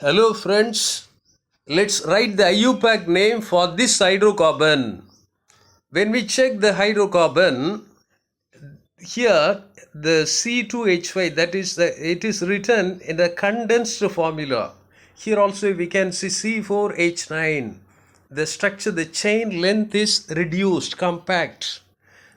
Hello friends, let's write the IUPAC name for this hydrocarbon. When we check the hydrocarbon, here the C2H5, that is it is written in the condensed formula. Here also we can see C4H9. The structure, the chain length is reduced, compact.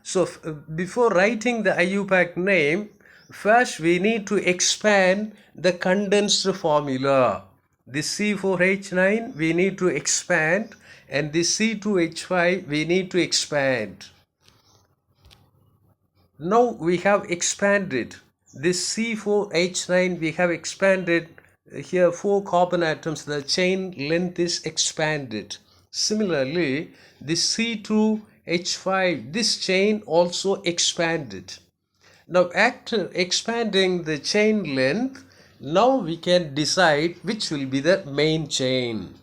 So before writing the IUPAC name, first we need to expand the condensed formula. This C4H9 we need to expand, and this C2H5 we need to expand. Now we have expanded this C4H9, we have expanded here 4 carbon atoms, the chain length is expanded. Similarly, this C2H5, this chain also expanded. Now after expanding the chain length, now we can decide which will be the main chain.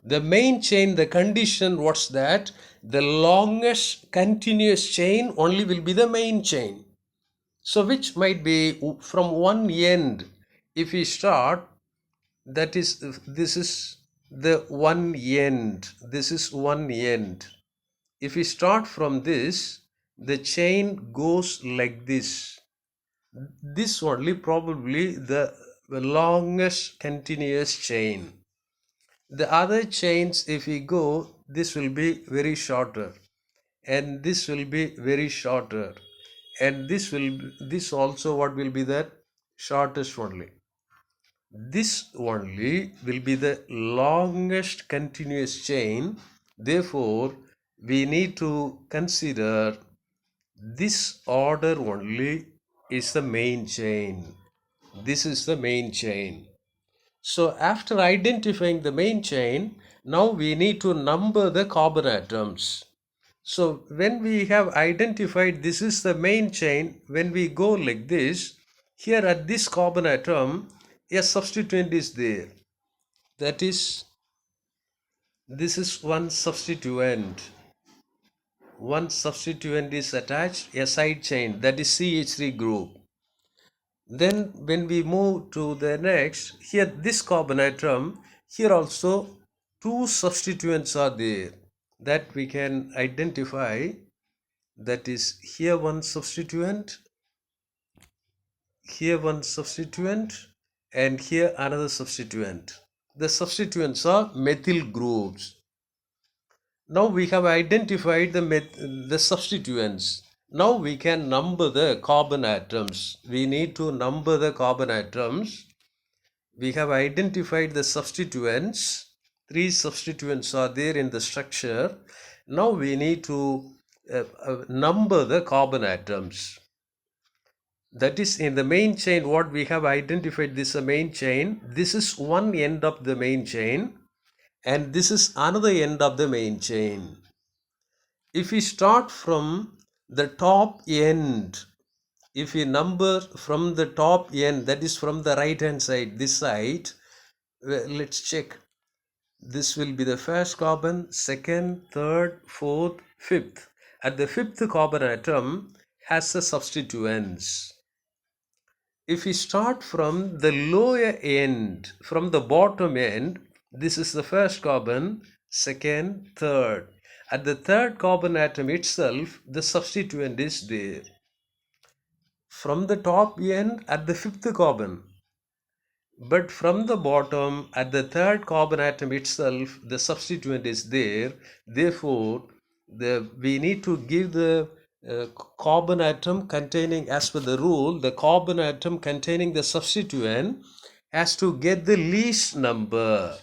The main chain, the condition, what's that? The longest continuous chain only will be the main chain. So which might be from one end. If we start, that is, this is the one end. This is one end. If we start from this, the chain goes like this. This only probably the longest continuous chain. The other chains, if we go, this will be very shorter, and this will be very shorter, and this also what will be the shortest only. This only will be the longest continuous chain. Therefore, we need to consider this order only is the main chain. This is the main chain. So after identifying the main chain, now we need to number the carbon atoms. So when we have identified this is the main chain, when we go like this, here at this carbon atom, a substituent is there. That is, this is one substituent. One substituent is attached, a side chain, that is CH3 group. Then when we move to the next, here this carbon atom, here also 2 substituents are there that we can identify. That is, here one substituent, here one substituent, and here another substituent. The substituents are methyl groups. Now we have identified the substituents. Now we can number the carbon atoms. We need to number the carbon atoms. We have identified the substituents. 3 substituents are there in the structure. Now we need to number the carbon atoms. That is, in the main chain, what we have identified, this is a main chain. This is one end of the main chain, and this is another end of the main chain. If we start from the top end, if we number from the top end, that is from the right hand side, this side, let's check. This will be the first carbon, second, third, fourth, fifth. At the fifth carbon atom has the substituents. If we start from the lower end, from the bottom end, this is the first carbon, second, third. At the third carbon atom itself, the substituent is there. From the top end at the fifth carbon, but from the bottom at the third carbon atom itself, the substituent is there. Therefore, we need to give the carbon atom containing, as per the rule, the carbon atom containing the substituent has to get the least number.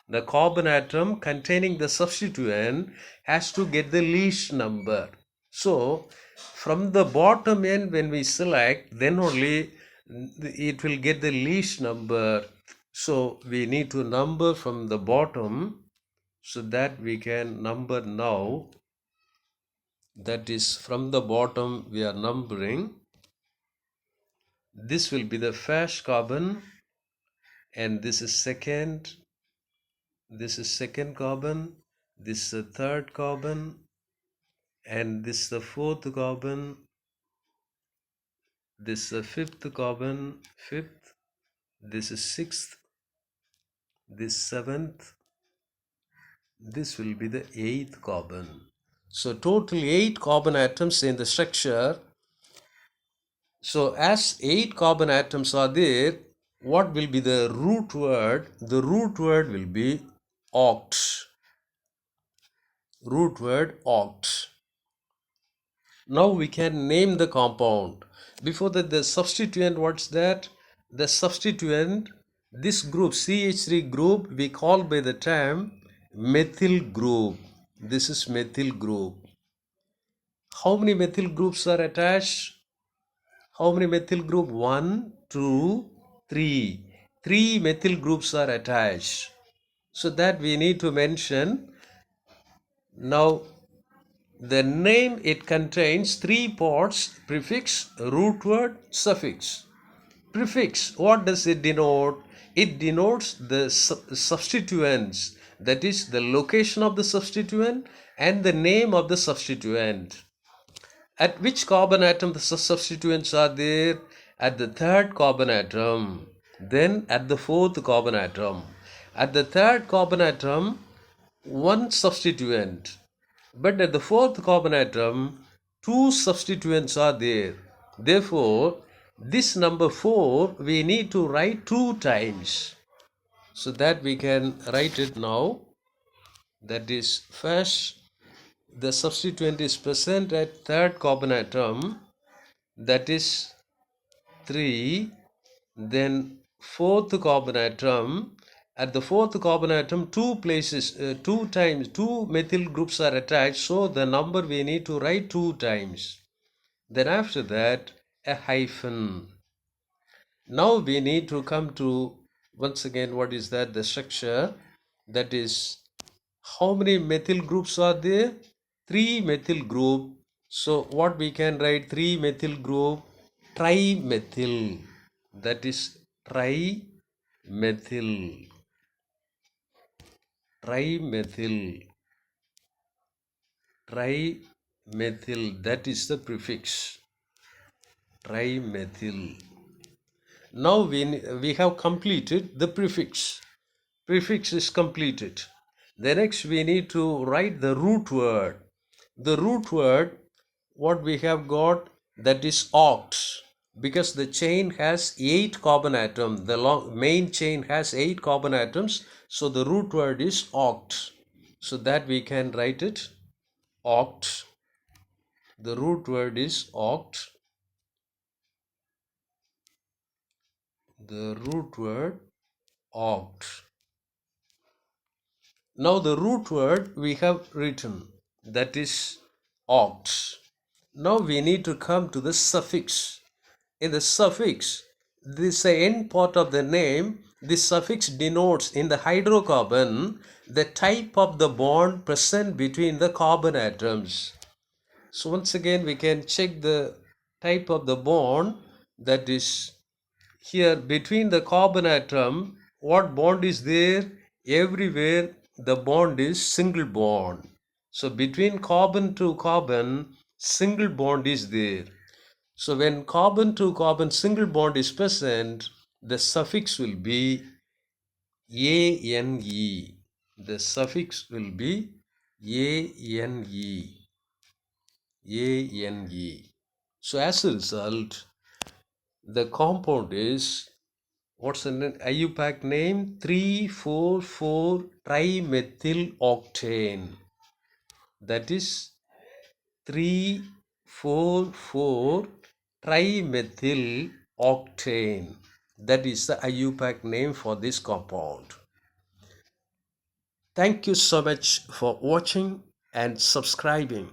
The carbon atom containing the substituent has to get the least number. So from the bottom end, when we select, then only it will get the least number. So we need to number from the bottom, so that we can number now. That is, from the bottom we are numbering. This will be the first carbon, and this is second. This is second carbon. This is the third carbon, and this is the fourth carbon. This is the fifth carbon, fifth. This is sixth. this 7th, this will be the 8th carbon. So total 8 carbon atoms in the structure. So as 8 carbon atoms are there, what will be the root word? The root word will be oct. Root word oct. Now we can name the compound. Before that, the substituent, what's that? The substituent, this group, CH3 group, we call by the term methyl group. This is methyl group. How many methyl groups are attached? How many methyl group? 1, 2, 3. 3 methyl groups are attached. So that we need to mention. Now, the name, it contains 3 parts: prefix, root word, suffix. Prefix, what does it denote? It denotes the substituents, that is the location of the substituent and the name of the substituent. At which carbon atom the substituents are there? At the 3rd carbon atom, then at the 4th carbon atom. At the 3rd carbon atom, 1 substituent, but at the 4th carbon atom, 2 substituents are there. Therefore, this number 4 we need to write 2 times. So that we can write it now. That is, first the substituent is present at 3rd carbon atom, that is 3. Then 4th carbon atom. At the 4th carbon atom, 2 places, 2 times, 2 methyl groups are attached. So the number we need to write 2 times. Then after that, a hyphen. Now we need to come to, once again, what is that? The structure. That is, how many methyl groups are there? 3 methyl group. So what we can write? 3 methyl group, trimethyl. That is trimethyl. Trimethyl. Trimethyl. That is the prefix. Trimethyl. Now we have completed the prefix. Prefix is completed. The next we need to write the root word. The root word, what we have got, that is oct. Because the chain has 8 carbon atoms. The main chain has 8 carbon atoms. So the root word is oct. So that we can write it oct. The root word is oct. The root word oct. Now the root word we have written, that is oct. Now we need to come to the suffix. In the suffix, this end part of the name, this suffix denotes in the hydrocarbon the type of the bond present between the carbon atoms. So once again we can check the type of the bond, that is here between the carbon atom. What bond is there? Everywhere the bond is single bond. So between carbon to carbon, single bond is there. So when carbon to carbon single bond is present, the suffix will be ane. The suffix will be ane. ane. So as a result, the compound is, what's the name? IUPAC name? 3,4,4 trimethyl octane. That is 3,4,4 trimethyl octane. That is the IUPAC name for this compound. Thank you so much for watching and subscribing.